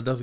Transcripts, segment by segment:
10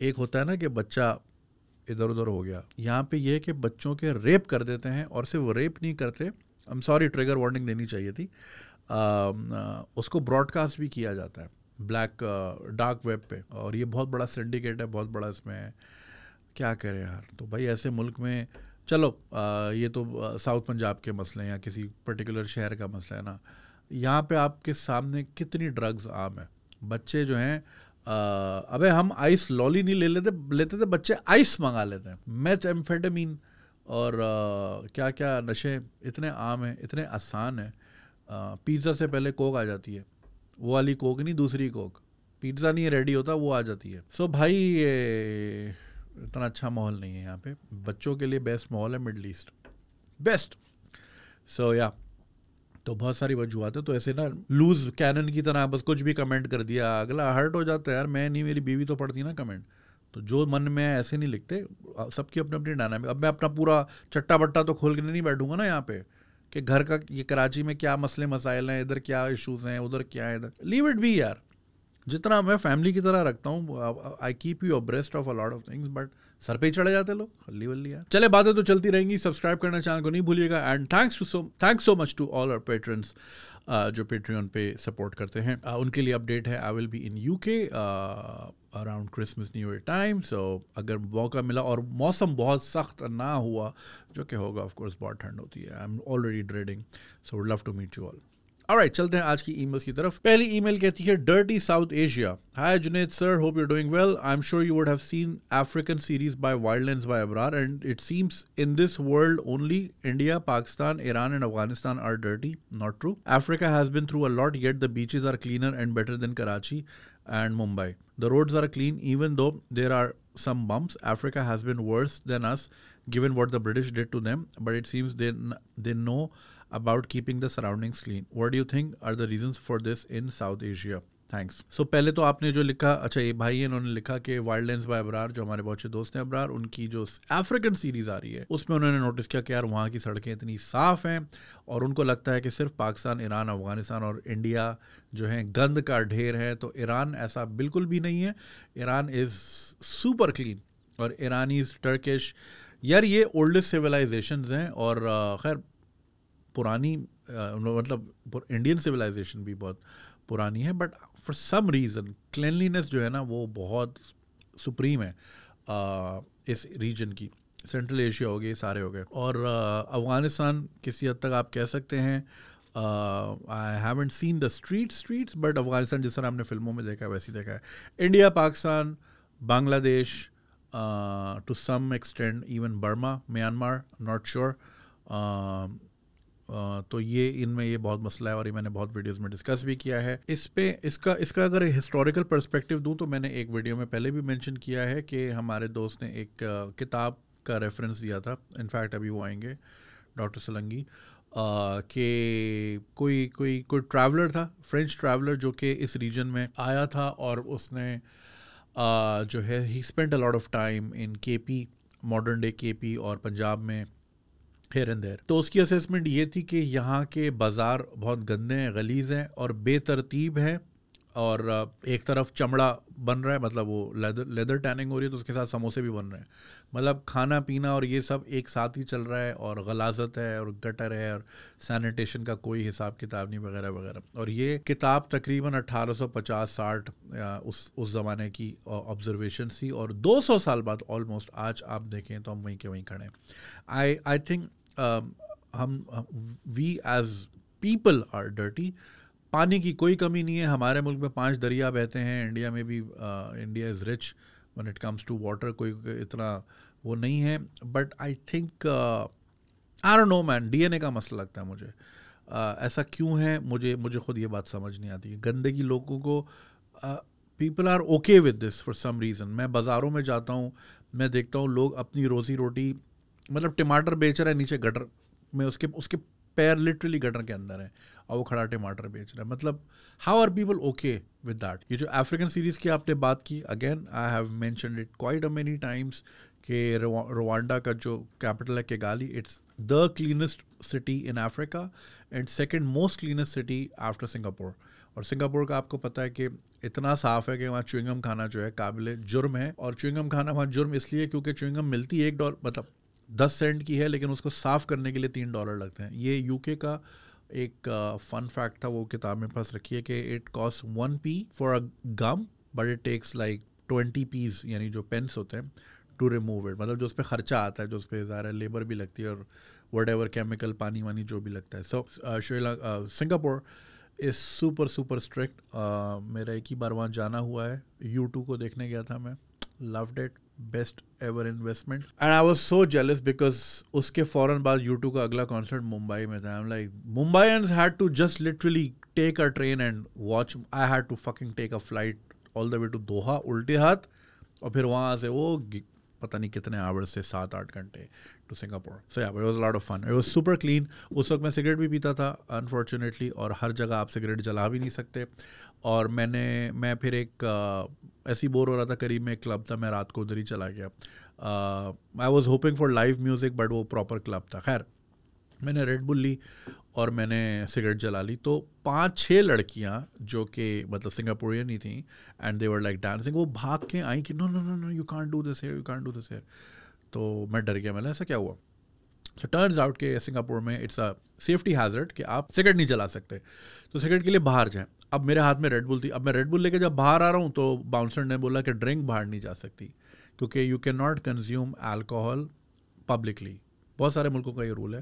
ایک ہوتا ہے نا کہ بچہ ادھر ادھر ہو گیا, یہاں پہ یہ ہے کہ بچوں کے ریپ کر دیتے ہیں, اور صرف ریپ نہیں کرتے, I'm sorry ٹریگر وارننگ دینی چاہیے تھی, اس کو براڈ کاسٹ بھی کیا جاتا ہے بلیک ڈارک ویب پہ, اور یہ بہت بڑا سنڈیکیٹ ہے, بہت بڑا اس میں ہے. کیا کریں یار. تو بھائی ایسے ملک میں چلو یہ تو ساؤتھ پنجاب کے مسئلے ہیں یا کسی پرٹیکولر شہر کا مسئلہ ہے نا, یہاں پہ آپ کے سامنے کتنی ڈرگز عام ہیں. بچے جو ہیں ابے ہم آئس لولی نہیں لیتے تھے, بچے آئس منگا لیتے ہیں. میتھ ایمفیٹامین اور کیا کیا نشے اتنے عام ہیں, اتنے آسان ہیں. پیزا سے پہلے کوک آ جاتی ہے, وہ والی کوک نہیں, دوسری کوک. پیزا نہیں ریڈی ہوتا, وہ آ جاتی ہے. سو بھائی اتنا اچھا ماحول نہیں ہے یہاں پہ. بچوں کے لیے بیسٹ ماحول ہے مڈل ایسٹ, بیسٹ. سو یا تو بہت ساری وجوہات ہیں. تو ایسے نا لوز کینن کی طرح بس کچھ بھی کمنٹ کر دیا, اگلا ہرٹ ہو جاتا ہے یار. میں نہیں, میری بیوی تو پڑھتی نا کمنٹ, تو جو من میں ایسے نہیں لکھتے. سب کی اپنی اپنی ڈائنامک. اب میں اپنا پورا چٹا بٹا تو کھول کے نہیں بیٹھوں گا نا یہاں پہ کہ گھر کا یہ کراچی میں کیا مسئلے مسائل ہیں, ادھر کیا ایشوز ہیں, ادھر کیا ہے, ادھر لیو اٹ بی یار. جتنا میں فیملی کی طرح رکھتا ہوں, I keep you abreast of a lot of things, but سر پہ ہی چڑھے جاتے لوگ, خلی ولی یار. چلے باتیں تو چلتی رہیں گی. سبسکرائب کرنا چینل کو نہیں بھولیے گا. And thanks so much to all our patrons جو پیٹریون پہ سپورٹ کرتے ہیں. ان کے لیے اپڈیٹ ہے, I will be in UK around Christmas new year time. So اگر موقع ملا اور موسم بہت سخت نہ ہوا, جو کہ ہوگا آف کورس, بہت ٹھنڈ ہوتی ہے, I am already dreading, so would love to meet you all. Alright, چلتے ہیں آج کی ای میلز کی طرف. پہلی ای میل کہتی ہے dirty south Asia. Hi Junaid sir, hope you're doing well. I'm sure you would have seen African series by Wildlands by Abrar, and it seems in this world only India, Pakistan, Iran and Afghanistan are dirty. Not true. Africa has been through a lot, yet the beaches are cleaner and better than Karachi and Mumbai. The roads are clean even though there are some bumps. Africa has been worse than us given what the British did to them, but it seems they know about keeping the surroundings clean. What do you think are the reasons for this in South Asia? Thanks. So پہلے تو آپ نے جو لکھا, اچھا یہ بھائی انہوں نے لکھا کہ وائلڈ لینڈز بائی ابرار, جو ہمارے بہت اچھے دوست ہیں ابرار, ان کی جو افریقن سیریز آ رہی ہے اس میں انہوں نے نوٹس کیا کہ یار وہاں کی سڑکیں اتنی صاف ہیں, اور ان کو لگتا ہے کہ صرف پاکستان, ایران, افغانستان اور انڈیا جو ہیں گند کا ڈھیر ہے. تو ایران ایسا بالکل بھی نہیں ہے. ایران از سپر کلین, اور ایرانیز, ٹرکش, یار یہ اولڈسٹ سویلائزیشنز ہیں. اور خیر پرانی مطلب انڈین سویلائزیشن بھی بہت پرانی ہے, but for some reason cleanliness جو ہے نا وہ بہت سپریم ہے اس ریجن کی. سینٹرل ایشیا ہو گئے, سارے ہو گئے. اور افغانستان کسی حد تک آپ کہہ سکتے ہیں, I haven't seen the streets, but Afghanistan جس طرح ہم نے فلموں میں دیکھا ہے ویسے دیکھا ہے. India, Pakistan, Bangladesh, to some extend even Burma, Myanmar, not sure. تو یہ ان میں یہ بہت مسئلہ ہے, اور یہ میں نے بہت ویڈیوز میں ڈسکس بھی کیا ہے. اس پہ اس کا اگر ہسٹوریکل پرسپیکٹیو دوں تو میں نے ایک ویڈیو میں پہلے بھی مینشن کیا ہے کہ ہمارے دوست نے ایک کتاب کا ریفرنس دیا تھا, انفیکٹ ابھی وہ آئیں گے, ڈاکٹر سلنگی, کہ کوئی ٹریولر تھا, فرینچ ٹریولر, جو کہ اس ریجن میں آیا تھا, اور اس نے جو ہے ہی spend a lot of time in KP, modern day KP اور پنجاب میں, ہیر اینڈ دیر. تو اس کی اسیسمنٹ یہ تھی کہ یہاں کے بازار بہت گندے ہیں, غلیظ ہیں اور بے ترتیب ہیں, اور ایک طرف چمڑا بن رہا ہے, مطلب وہ لیدر ٹیننگ ہو رہی ہے, تو اس کے ساتھ سموسے بھی بن رہے ہیں, مطلب کھانا پینا اور یہ سب ایک ساتھ ہی چل رہا ہے, اور غلاظت ہے اور گٹر ہے اور سینیٹیشن کا کوئی حساب کتاب نہیں وغیرہ وغیرہ. اور یہ کتاب تقریباً 1850-60 اس زمانے کی آبزرویشن تھی, اور 200 سال بعد آلموسٹ آج آپ دیکھیں تو ہم وہیں کے وہیں کھڑے ہیں. I think we as people are dirty. پانی کی کوئی کمی نہیں ہے, ہمارے ملک میں 5 دریا بہتے ہیں, انڈیا میں بھی, India is rich when it comes to water, کوئی اتنا وہ نہیں ہے. But I think I don't know man, DNA کا مسئلہ لگتا ہے مجھے. ایسا کیوں ہے مجھے خود یہ بات سمجھ نہیں آتی. گندگی لوگوں کو, people are okay with this for some reason. میں بازاروں میں جاتا ہوں, میں دیکھتا ہوں لوگ اپنی روزی روٹی, مطلب ٹماٹر بیچ رہا ہے نیچے گٹر میں, اس کے پیر لٹرلی گٹر کے اندر ہیں, اور وہ کھڑا ٹماٹر بیچ رہا ہے. مطلب how are people okay with that. یہ جو افریقن سیریز کی آپ نے بات کی, again I have mentioned it quite many times, کہ روانڈا کا جو کیپٹل ہے Kigali, it's the cleanest city in Africa and second most cleanest city after Singapore. اور سنگاپور کا آپ کو پتہ ہے کہ اتنا صاف ہے کہ وہاں چوئنگم کھانا جو ہے قابل جرم ہے. اور چوئنگم کھانا وہاں جرم اس لیے کیونکہ چوئنگم ملتی $1 مطلب 10 سینٹ کی ہے, لیکن اس کو صاف کرنے کے لیے $3 لگتے ہیں. یہ یو کے کا ایک فن فیکٹ تھا, وہ کتاب میں پاس رکھی ہے کہ it cost 1 p for a gum but it takes like 20 p's, یعنی جو پینس ہوتے ہیں, ٹو ریموو اٹ. مطلب جو اس پہ خرچہ آتا ہے, جو اس پہ ظاہر لیبر بھی لگتی ہے اور وٹ ایور کیمیکل پانی وانی جو بھی لگتا ہے. So Singapore is super super strict. میرا ایک ہی بار وہاں جانا ہوا ہے, U2 کو دیکھنے گیا تھا میں, loved it, best ever investment. And I was so jealous because اس کے فوراً بعد U2 کا اگلا کانسرٹ ممبئی میں تھا. Like Mumbaians had to just literally take a train and watch. I had to fucking take a flight all the way to Doha الٹے ہاتھ, اور پھر وہاں سے وہ پتہ نہیں کتنے آورس تھے, 7-8 گھنٹے to Singapore. So it was lot of fun, it was super clean. اس وقت میں سگریٹ بھی پیتا تھا انفارچونیٹلی, اور ہر جگہ آپ سگریٹ جلا بھی نہیں سکتے. اور میں پھر ایک ایسی بور ہو رہا تھا, قریب میں ایک کلب تھا, میں رات کو ادھر ہی چلا گیا. I was hoping for live music but وہ پراپر کلب تھا. خیر میں نے ریڈ بل لی اور میں نے سگریٹ جلا لی. تو 5-6 لڑکیاں جو کہ مطلب سنگاپورین ہی تھیں, and they were like dancing, وہ بھاگ کے آئیں کہ no no no no you can't do this here, you can't do this here. تو میں ڈر گیا, میں نے ایسا کیا ہوا. سو ٹرنز آؤٹ کہ سنگاپور میں اٹس اے سیفٹی ہیزرڈ کہ آپ سگریٹ نہیں جلا سکتے, تو سگریٹ کے لیے باہر جائیں. اب میرے ہاتھ میں ریڈ بل تھی. اب میں ریڈ بل لے کے جب باہر آ رہا ہوں تو باؤنسر نے بولا کہ ڈرنک باہر نہیں جا سکتی کیونکہ you can not consume alcohol publicly. بہت سارے ملکوں کا یہ رول ہے,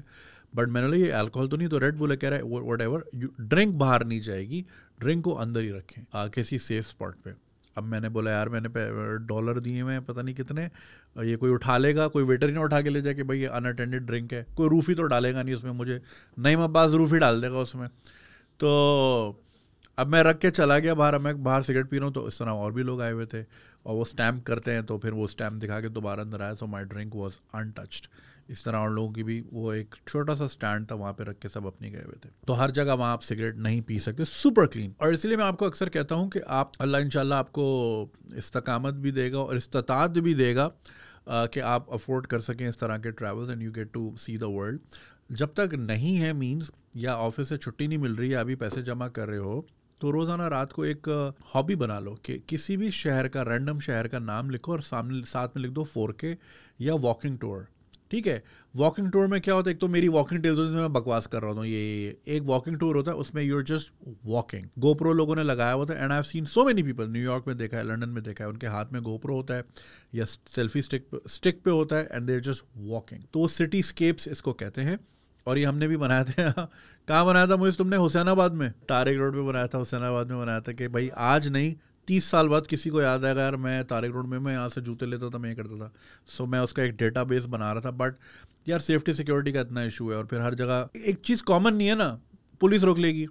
بٹ میں نے بولا یہ الکوہول تو نہیں, تو ریڈ بل کہہ رہا ہے وٹ ایور, ڈرنک باہر نہیں جائے گی, ڈرنک کو اندر ہی رکھیں کسی سیف اسپاٹ پہ. اب میں نے بولا یار میں نے $1 دیے ہوئے ہیں پتہ نہیں کتنے, یہ کوئی اٹھا لے گا, کوئی ویٹر ہی نہ اٹھا کے لے جائے کہ بھائی یہ ان اٹینڈیڈ ڈرنک ہے, کوئی روفی تو ڈالے گا نہیں اس میں, مجھے نعیم عباس روفی ڈال دے گا اس میں. تو اب میں رکھ کے چلا گیا باہر. اب میں باہر سگریٹ پی رہا ہوں تو اس طرح اور بھی لوگ آئے ہوئے تھے, اور وہ اسٹیمپ کرتے ہیں, تو پھر وہ اسٹیمپ دکھا کے دوبارہ اندر آیا. سو مائی ڈرنک واز انٹچڈ. اس طرح اور لوگوں کی بھی وہ ایک چھوٹا سا اسٹینڈ تھا, وہاں پہ رکھ کے سب اپنی گئے ہوئے تھے. تو ہر جگہ وہاں آپ سگریٹ نہیں پی سکتے, سپر کلین. اور اسی لیے میں آپ کو اکثر کہتا ہوں کہ آپ اللہ انشاءاللہ آپ کو استقامت بھی دے گا اور استطاعت بھی دے گا کہ آپ افورڈ کر سکیں اس طرح کے travels, and you get to see the world. جب تک نہیں ہے مینز, یا آفس سے چھٹی نہیں مل رہی, یا ابھی پیسے جمع کر رہے ہو, تو روزانہ رات کو ایک ہابی بنا لو کہ کسی بھی شہر کا, رینڈم شہر کا نام لکھو اور ساتھ میں لکھ دو 4K یا واکنگ ٹور. ٹھیک ہے, واکنگ ٹور میں کیا ہوتا ہے, ایک تو میری واکنگ ٹیلز میں بکواس کر رہا ہوں, یہ ایک واکنگ ٹور ہوتا ہے, اس میں یو آر جسٹ واکنگ. گوپرو لوگوں نے لگایا ہوا تھا, and I have seen so many people, new York میں دیکھا ہے, لنڈن میں دیکھا ہے, ان کے ہاتھ میں گوپرو ہوتا ہے یا سیلفی اسٹک پہ ہوتا ہے, and they are just walking. تو وہ سٹی اسکیپس اس کو کہتے ہیں, اور یہ ہم نے بھی بنایا تھا. کہاں بنایا تھا مجھے تم نے؟ حسین آباد میں, طارق روڈ پہ بنایا تھا. حسین آباد میں بنایا تھا کہ بھائی آج نہیں 30 سال بعد کسی کو یاد آئے گا یار میں طارق روڈ میں یہاں سے جوتے لیتا تھا, میں یہ کرتا تھا. سو میں اس کا ایک ڈیٹا بیس بنا رہا تھا. بٹ یار سیفٹی سیکورٹی کا اتنا ایشو ہے, اور پھر ہر جگہ ایک چیز کامن نہیں ہے نا, پولیس روک لے گی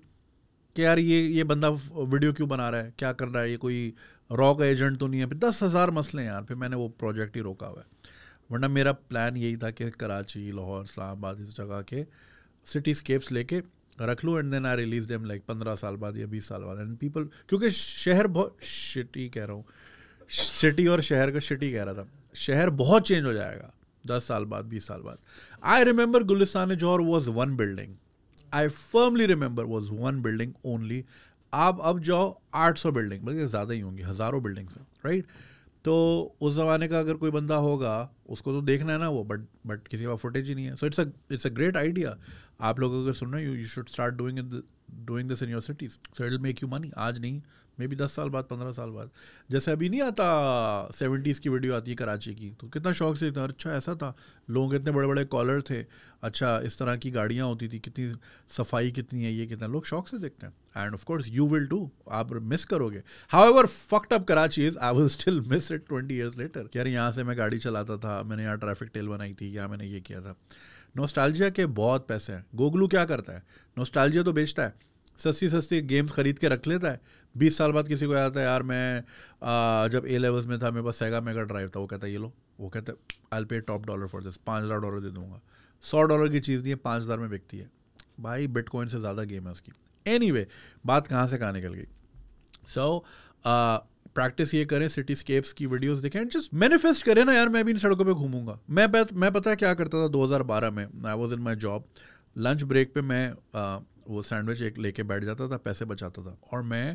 کہ یار یہ بندہ ویڈیو کیوں بنا رہا ہے, کیا کر رہا ہے, یہ کوئی راک ایجنٹ تو نہیں ہے. پھر 10,000 مسئلے ہیں یار, پھر میں نے وہ پروجیکٹ ہی روکا ہوا ہے. ورنہ میرا پلان یہی تھا کہ کراچی, لاہور, اسلام آباد, اس جگہ کے سٹی اسکیپس لے کے رکھ لوں, and then I release them like 15 سال بعد یا 20 سال بعد. اینڈ پیپل, کیونکہ شہر بہت شٹی کہہ رہا ہوں, سٹی اور شہر کا شٹی کہہ رہا تھا, شہر بہت چینج ہو جائے گا 10 سال بعد, 20 سال بعد. I remember Gulistan Jauhar was 1 building, I firmly remember was 1 building only. آپ اب جاؤ 800 بلڈنگ, بلکہ زیادہ ہی ہوں گی, ہزاروں بلڈنگس ہیں, رائٹ. تو اس زمانے کا اگر کوئی بندہ ہوگا اس کو تو دیکھنا ہے نا وہ, بٹ کسی کا فوٹیج ہی نہیں ہے. So it's a great idea. آپ لوگ اگر سن رہے ہیں, you should start doing this in your cities, so it will make you money. آج نہیں, مے بی 10 سال بعد, 15 سال بعد. جیسے ابھی نہیں آتا 70s کی ویڈیو آتی ہے کراچی کی, تو کتنا شوق سے دیکھتا, اچھا ایسا تھا, لوگوں کے اتنے بڑے بڑے کالر تھے, اچھا اس طرح کی گاڑیاں ہوتی تھی, کتنی صفائی کتنی ہے, یہ کتنا, لوگ شوق سے دیکھتے ہیں. And of course you will too, آپ مس کرو گے. However fucked up Karachi is, I will still miss it 20 years later. یار یہاں سے میں گاڑی چلاتا تھا, میں نے یہاں ٹریفک ٹیل بنائی تھی, یا میں نے یہ کیا تھا. نوسٹالجیا کے بہت پیسے ہیں. گوگلو کیا کرتا ہے, نوسٹالجیا تو بیچتا ہے, سستی گیمز خرید کے رکھ لیتا ہے. 20 سال بعد کسی کو آتا ہے یار میں جب A levels میں تھا میرے پاس سیگا میگا ڈرائیو تھا, وہ کہتا ہے یہ لو, وہ کہتا ہے آئی پے ٹاپ ڈالر فار دس, $5,000 دے دوں گا. $100 کی چیز دی ہے, 5,000 میں بکتی ہے. بھائی بٹ کوائن سے زیادہ گیم ہے اس کی. اینی وے, بات کہاں سے کہاں نکل گئی. سو پریکٹس یہ کریں, سٹی اسکیپس کی ویڈیوز دیکھیں, جسٹ مینیفیسٹ کریں نا یار میں بھی ان سڑکوں پہ گھوموں گا. میں پتہ ہے کیا کرتا تھا 2012 میں, I was in my job, lunch break پہ میں وہ سینڈوچ ایک لے کے بیٹھ جاتا تھا, پیسے بچاتا تھا, اور میں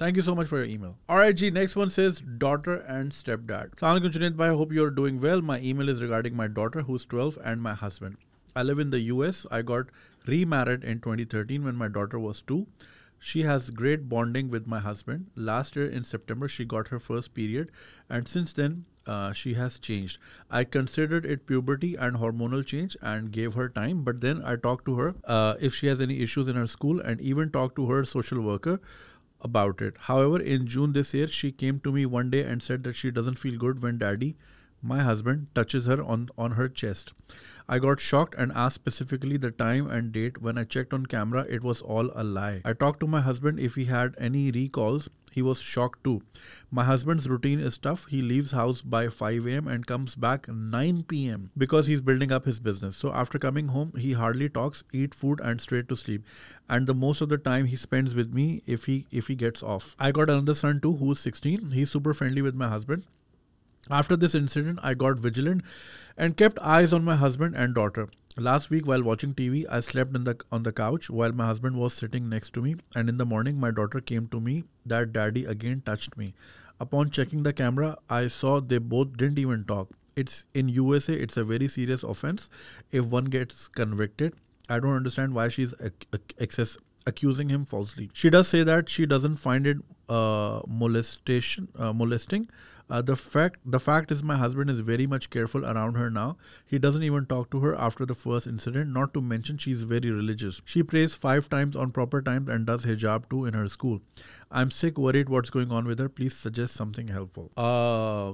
thank you so much for your email. Alright, G, next one says daughter and stepdad. Assalamu alaikum Junaid bhai, hope you are doing well. My email is regarding my daughter who's 12 and my husband. I live in the US. I got remarried in 2013 when my daughter was 2. She has great bonding with my husband. Last year in September, she got her first period, and since then, she has changed. I considered it puberty and hormonal change and gave her time, but then I talked to her if she has any issues in her school, and even talked to her social worker about it. However, in June this year, she came to me one day and said that she doesn't feel good when daddy, my husband, touches her on her chest. I got shocked and asked specifically the time and date. When I checked on camera, it was all a lie. I talked to my husband if he had any recalls. He was shocked too. My husband's routine is tough. He leaves house by 5 a.m. and comes back 9 p.m. because he's building up his business. So after coming home, he hardly talks, eat food and straight to sleep. And the most of the time he spends with me if he gets off. I got another son too who's 16. He's super friendly with my husband. After this incident, I got vigilant and kept eyes on my husband and daughter. Last week, while watching TV, I slept on the couch while my husband was sitting next to me. And in the morning, my daughter came to me that daddy again touched me. Upon checking the camera, I saw they both didn't even talk. It's in USA, it's a very serious offense if one gets convicted. I don't understand why she's accusing him falsely. She does say that she doesn't find it molesting. The fact is my husband is very much careful around her now. He doesn't even talk to her after the first incident, not to mention she's very religious. She prays 5 times on proper times and does hijab too in her school. I'm sick, worried what's going on with her. Please suggest something helpful.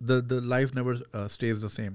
the life never stays the same.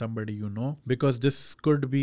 somebody you know, because this could be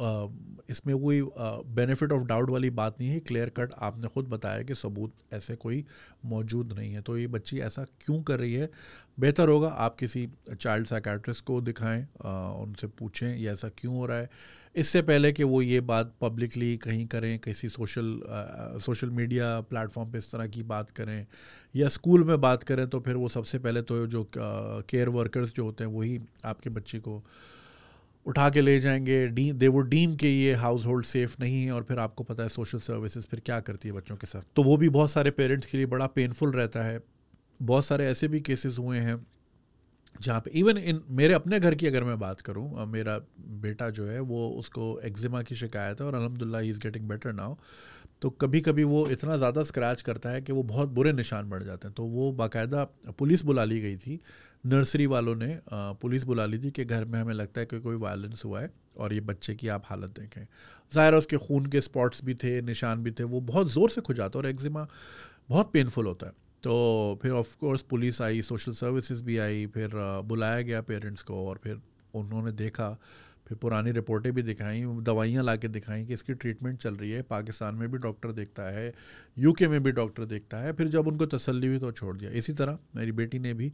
اس میں کوئی benefit of doubt والی بات نہیں ہے, clear cut آپ نے خود بتایا کہ ثبوت ایسے کوئی موجود نہیں ہے. تو یہ بچی ایسا کیوں کر رہی ہے, بہتر ہوگا آپ کسی چائلڈ سائیکیٹرسٹ کو دکھائیں, ان سے پوچھیں یہ ایسا کیوں ہو رہا ہے, اس سے پہلے کہ وہ یہ بات پبلکلی کہیں کریں, کسی سوشل میڈیا پلیٹ فارم پہ اس طرح کی بات کریں یا اسکول میں بات کریں. تو پھر وہ سب سے پہلے تو جو کیئر ورکرز جو ہوتے ہیں وہی آپ کے بچے کو اٹھا کے لے جائیں گے, دے وڈ ڈیم کہ یہ ہاؤس ہولڈ سیف نہیں ہے. اور پھر آپ کو پتہ ہے سوشل سروسز پھر کیا کرتی ہے بچوں کے ساتھ, تو وہ بھی بہت سارے پیرنٹس کے لیے بڑا پینفل رہتا ہے. بہت سارے ایسے بھی کیسز ہوئے ہیں جہاں پہ ایون میرے اپنے گھر کی اگر میں بات کروں, میرا بیٹا جو ہے وہ اس کو ایگزیما کی شکایت ہے اور الحمدللہ ہی از گیٹنگ بیٹر ناؤ. تو کبھی کبھی وہ اتنا زیادہ اسکریچ کرتا ہے کہ وہ بہت برے نشان بڑھ جاتے ہیں. تو وہ باقاعدہ پولیس بلا لی گئی تھی, نرسری والوں نے پولیس بلا لی تھی کہ گھر میں ہمیں لگتا ہے کہ کوئی وائلنس ہوا ہے اور یہ بچے کی آپ حالت دیکھیں. ظاہر ہے اس کے خون کے اسپاٹس بھی تھے, نشان بھی تھے, وہ بہت زور سے کھجاتا ہے اور ایگزیما بہت پینفل ہوتا ہے. تو پھر of course police I, social services بھی آئی, پھر بلایا گیا پیرنٹس کو اور پھر انہوں نے دیکھا, پھر پرانی رپورٹیں بھی دکھائیں, دوائیاں لا کے دکھائیں کہ اس کی ٹریٹمنٹ چل رہی ہے, پاکستان میں بھی ڈاکٹر دیکھتا ہے, یو کے میں بھی ڈاکٹر دیکھتا ہے. پھر جب ان کو تسلی ہوئی تو چھوڑ دیا. اسی طرح میری بیٹی نے بھی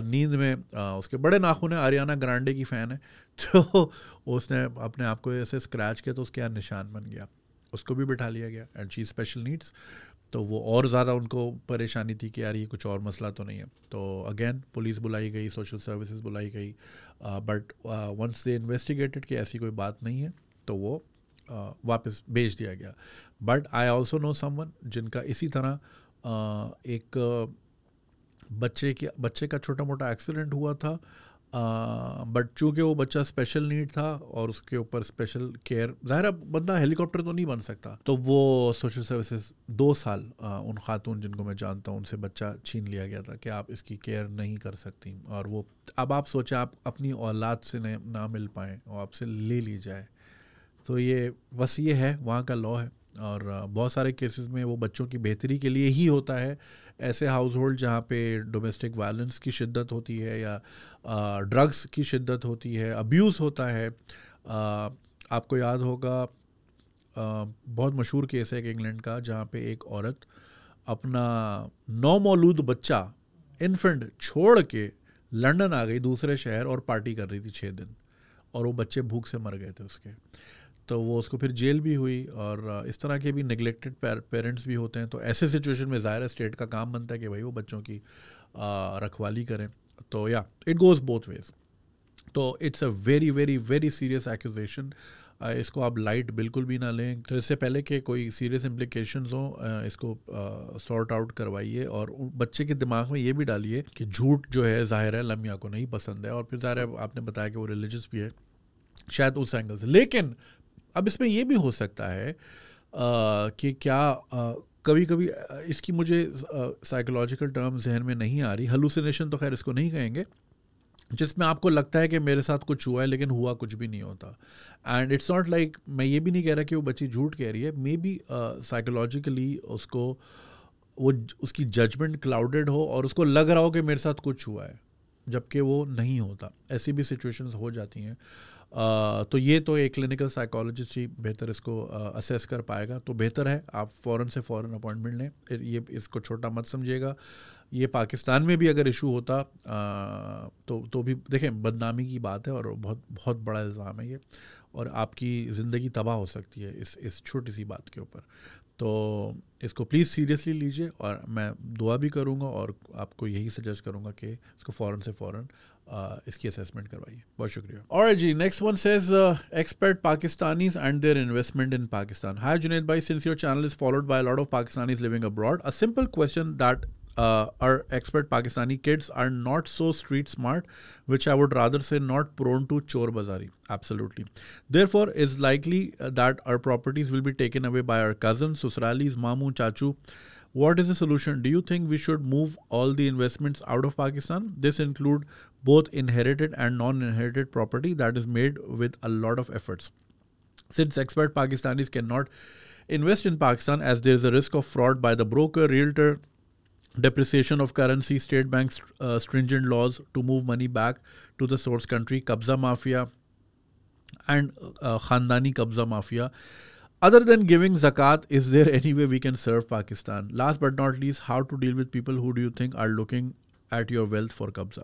نیند میں, اس کے بڑے ناخن ہیں, آریانہ گرانڈے کی فین ہے, تو اس نے اپنے آپ کو ایسے اسکریچ کیا تو اس کے یہاں نشان بن گیا, اس کو بھی بٹھا لیا گیا. اینڈ شی اسپیشل نیڈس, تو وہ اور زیادہ ان کو پریشانی تھی کہ یار یہ کچھ اور مسئلہ تو نہیں ہے. تو اگین پولیس بلائی گئی, سوشل سروسز بلائی گئی, بٹ ونس دے انویسٹیگیٹڈ کہ ایسی کوئی بات نہیں ہے تو وہ واپس بھیج دیا گیا. But I also know someone جن کا اسی طرح ایک بچے کا چھوٹا موٹا ایکسیڈنٹ ہوا تھا, بٹ چونکہ وہ بچہ اسپیشل نیڈ تھا اور اس کے اوپر اسپیشل کیئر, ظاہر بندہ ہیلی کاپٹر تو نہیں بن سکتا, تو وہ سوشل سروسز 2 سال ان خاتون جن کو میں جانتا ہوں ان سے بچہ چھین لیا گیا تھا کہ آپ اس کی کیئر نہیں کر سکتی. اور وہ اب آپ سوچیں آپ اپنی اولاد سے نہ مل پائیں اور آپ سے لے لی جائے, تو یہ بس یہ ہے وہاں کا لا ہے. اور بہت سارے کیسز میں وہ بچوں کی بہتری کے لیے ہی ہوتا ہے. ایسے ہاؤس ہولڈ جہاں پہ ڈومیسٹک وائلنس کی شدت ہوتی ہے یا ڈرگس کی شدت ہوتی ہے, ابیوز ہوتا ہے. آپ کو یاد ہوگا بہت مشہور کیس ہے ایک انگلینڈ کا جہاں پہ ایک عورت اپنا نومولود بچہ انفنٹ چھوڑ کے لنڈن آ گئی دوسرے شہر اور پارٹی کر رہی تھی 6 دن, اور وہ بچے بھوک سے مر گئے تھے اس کے. تو وہ اس کو پھر جیل بھی ہوئی. اور اس طرح کے بھی نگلیکٹڈ پیرنٹس بھی ہوتے ہیں. تو ایسے سچویشن میں ظاہر ہے اسٹیٹ کا کام بنتا ہے کہ بھائی وہ بچوں کی رکھوالی کریں. تو یا اٹ گوز بوتھ ویز. تو it's a very very very serious accusation. اس کو آپ لائٹ بالکل بھی نہ لیں. تو اس سے پہلے کہ کوئی سیریس امپلیکیشنز ہوں اس کو سارٹ آؤٹ کروائیے. اور بچے کے دماغ میں یہ بھی ڈالیے کہ جھوٹ جو ہے ظاہر ہے لمیہ کو نہیں پسند ہے, اور پھر ظاہر ہے آپ نے بتایا کہ وہ ریلیجس بھی ہے, شاید اس اینگل سے. لیکن اب اس میں یہ بھی ہو سکتا ہے کہ کیا کبھی کبھی اس کی مجھے سائیکولوجیکل ٹرم ذہن میں نہیں آ رہی, ہلوسینیشن تو خیر اس کو نہیں کہیں گے, جس میں آپ کو لگتا ہے کہ میرے ساتھ کچھ ہوا ہے لیکن ہوا کچھ بھی نہیں ہوتا. اینڈ اٹس ناٹ لائک, میں یہ بھی نہیں کہہ رہا کہ وہ بچی جھوٹ کہہ رہی ہے, مے بی سائیکولوجیکلی اس کو وہ اس کی ججمنٹ کلاؤڈیڈ ہو اور اس کو لگ رہا ہو کہ میرے ساتھ کچھ ہوا ہے جبکہ وہ نہیں ہوتا. ایسی بھی سچویشنز ہو جاتی ہیں. تو یہ تو ایک کلینکل سائیکالوجسٹ ہی بہتر اس کو اسیس کر پائے گا. تو بہتر ہے آپ فوراً اپوائنٹمنٹ لیں. یہ اس کو چھوٹا مت سمجھیے گا. یہ پاکستان میں بھی اگر ایشو ہوتا تو بھی دیکھیں بدنامی کی بات ہے اور بہت بہت بڑا الزام ہے یہ, اور آپ کی زندگی تباہ ہو سکتی ہے اس چھوٹی سی بات کے اوپر. تو اس کو پلیز سیریسلی لیجیے, اور میں دعا بھی کروں گا اور آپ کو یہی سجیسٹ کروں گا کہ اس کو فوراً اس کی اسیسمنٹ کروائیے. بہت شکریہ. Alright جی, next one says expert Pakistanis and their investment in Pakistan. Hi Junaid bhai, since your channel is followed by a lot of Pakistanis living abroad, a simple question that our expat Pakistani kids are not so street smart, which I would rather say not prone to chor bazari. Absolutely. Therefore, is likely that our properties will be taken away by our cousins, susralis, mamu, chachu. What is the solution? Do you think we should move all the investments out of Pakistan? This include both inherited and non-inherited property that is made with a lot of efforts. Since expat Pakistanis cannot invest in Pakistan as there is a risk of fraud by the broker, realtor, depreciation of currency, state banks, stringent laws to move money back to the source country, Qabza mafia, and Khandani Qabza Mafia. Other than giving zakat, is there any way we can serve Pakistan? Last but not least, how to deal with people who do you think are looking at your wealth for qabza?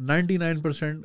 99%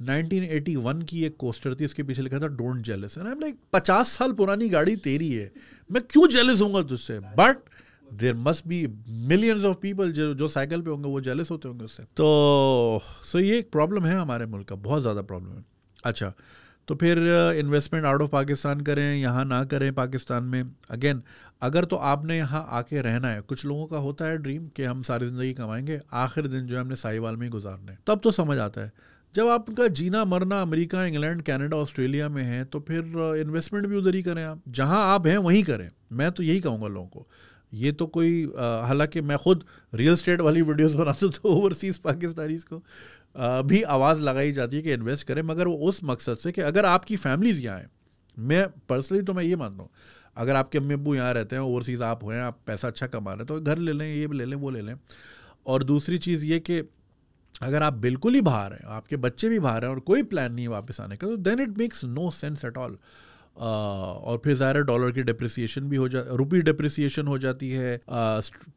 1981 کی ایک coaster تھی, اس کے پیچھے لکھا تھا don't jealous, and I am like 50 سال پرانی گاڑی تیری ہے, میں کیوں جیلس ہوں گا تجھ سے؟ But there must be millions of people جو سائیکل پہ ہوں گے وہ جیلس ہوتے ہوں گے اس سے. تو یہ ایک پرابلم ہے ہمارے ملک کا, بہت زیادہ پرابلم ہے. اچھا, تو پھر انویسٹمنٹ آؤٹ آف پاکستان کریں, یہاں نہ کریں پاکستان میں. اگین اگر تو آپ نے یہاں آ کے رہنا ہے, کچھ لوگوں کا ہوتا ہے ڈریم کہ ہم ساری زندگی کمائیں گے, آخر دن جو ہے ہم نے ساہیوال میں ہی گزارنے, تب تو سمجھ آتا ہے. جب آپ کا جینا مرنا امریکہ, انگلینڈ, کینیڈا, آسٹریلیا میں ہے, تو پھر انویسٹمنٹ بھی ادھر ہی کریں, آپ جہاں آپ ہیں وہیں کریں. میں تو یہی کہوں گا لوگوں کو. یہ تو کوئی حالانکہ میں خود ریئل اسٹیٹ والی ویڈیوز بناتا ہوں, تو اوورسیز پاکستانیز کو بھی آواز لگائی جاتی ہے کہ انویسٹ کریں, مگر وہ اس مقصد سے کہ اگر آپ کی فیملیز یہاں ہیں. میں پرسنلی تو میں یہ مانتا ہوں, اگر آپ کے امی ابو یہاں رہتے ہیں, اوورسیز آپ ہوئے ہیں, آپ پیسہ اچھا کما رہے ہیں, تو گھر لے لیں, یہ لے لیں, وہ لے لیں. اور دوسری چیز یہ کہ اگر آپ بالکل ہی باہر ہیں, آپ کے بچے بھی باہر ہیں, اور کوئی پلان نہیں ہے واپس آنے کا, تو then it makes no sense at all. اور پھر ظاہر ڈالر کی ڈپریسیشن بھی ہو جاتی, روپی ڈپریسیشن ہو جاتی ہے.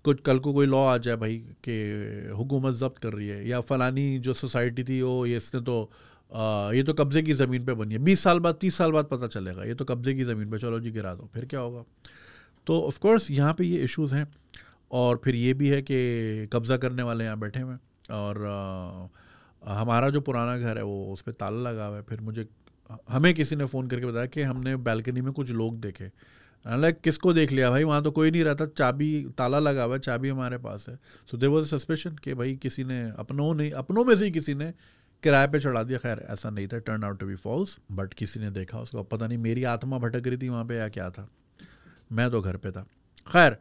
کچھ کل کو کوئی لا آ جائے بھائی کہ حکومت ضبط کر رہی ہے, یا فلانی جو سوسائٹی تھی وہ اس نے تو یہ تو قبضے کی زمین پہ بنی ہے, 20 سال بعد 30 سال بعد پتہ چلے گا یہ تو قبضے کی زمین پہ, چلو جی گرا دو, پھر کیا ہوگا؟ تو آف کورس یہاں پہ یہ ایشوز ہیں. اور پھر یہ بھی ہے کہ قبضہ کرنے والے یہاں بیٹھے ہوئے ہیں, اور ہمارا جو پرانا گھر ہے وہ اس پہ تالا لگا ہوا ہے. پھر ہمیں کسی نے فون کر کے بتایا کہ ہم نے بالکنی میں کچھ لوگ دیکھے. لائک کس کو دیکھ لیا بھائی, وہاں تو کوئی نہیں رہتا, چابی تالا لگا ہوا ہے, چابی ہمارے پاس ہے. سو دیر واز اے سسپیشن کہ بھائی کسی نے اپنوں میں سے ہی کسی نے کرائے پہ چڑھا دیا. خیر ایسا نہیں تھا, turn out to be false, but کسی نے دیکھا اس کو. پتہ نہیں میری آتما بھٹک رہی تھی وہاں پہ یا کیا تھا, میں تو گھر پہ تھا. خیر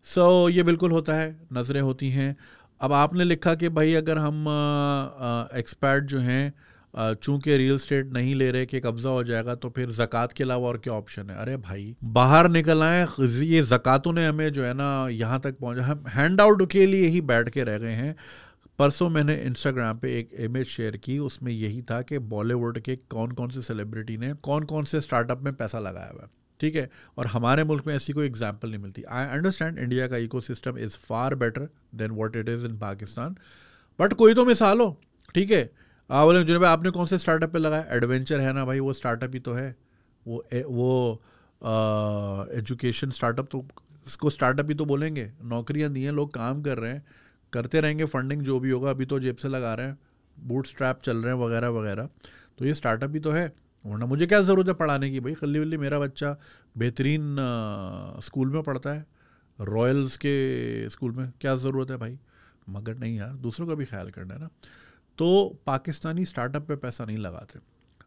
سو یہ بالکل ہوتا ہے, نظریں ہوتی ہیں. اب آپ نے لکھا کہ بھائی اگر ہم ایکسپیرٹ جو ہیں چونکہ ریل اسٹیٹ نہیں لے رہے کہ قبضہ ہو جائے گا, تو پھر زکوٰۃ کے علاوہ اور کیا آپشن ہے؟ ارے بھائی باہر نکل آئیں, یہ زکوٰۃوں نے ہمیں جو ہے نا یہاں تک پہنچا, ہم ہینڈ آؤٹ کے لیے ہی بیٹھ کے رہ گئے ہیں. پرسوں میں نے انسٹاگرام پہ ایک امیج شیئر کی, اس میں یہی تھا کہ بالی ووڈ کے کون کون سے سیلیبریٹی نے کون کون سے اسٹارٹ اپ میں پیسہ لگایا ہوا ہے, ٹھیک ہے, اور ہمارے ملک میں ایسی کوئی ایگزامپل نہیں ملتی. آئی انڈرسٹینڈ انڈیا کا ecosystem is far better than what it is in Pakistan, but کوئی تو مثال ہو, ٹھیک ہے. بولے جناب آپ نے کون سے اسٹارٹ اپ پہ لگایا؟ ایڈونچر ہے نا بھائی, وہ اسٹارٹ اپ ہی تو ہے. وہ ایجوکیشن اسٹارٹ اپ, تو اس کو اسٹارٹ اپ ہی تو بولیں گے. نوکریاں دی ہیں, لوگ کام کر رہے ہیں, کرتے رہیں گے, فنڈنگ جو بھی ہوگا ابھی تو جیب سے لگا رہے ہیں, بوٹ اسٹریپ چل رہے ہیں وغیرہ وغیرہ, تو یہ اسٹارٹ اپ ہی تو ہے. ورنہ مجھے کیا ضرورت ہے پڑھانے کی بھائی, خلی ولی میرا بچہ بہترین اسکول میں پڑھتا ہے, رائلز کے اسکول میں, کیا ضرورت ہے بھائی؟ مگر نہیں یار, دوسروں کا بھی خیال کرنا ہے نا. تو پاکستانی اسٹارٹ اپ پہ پیسہ نہیں لگاتے.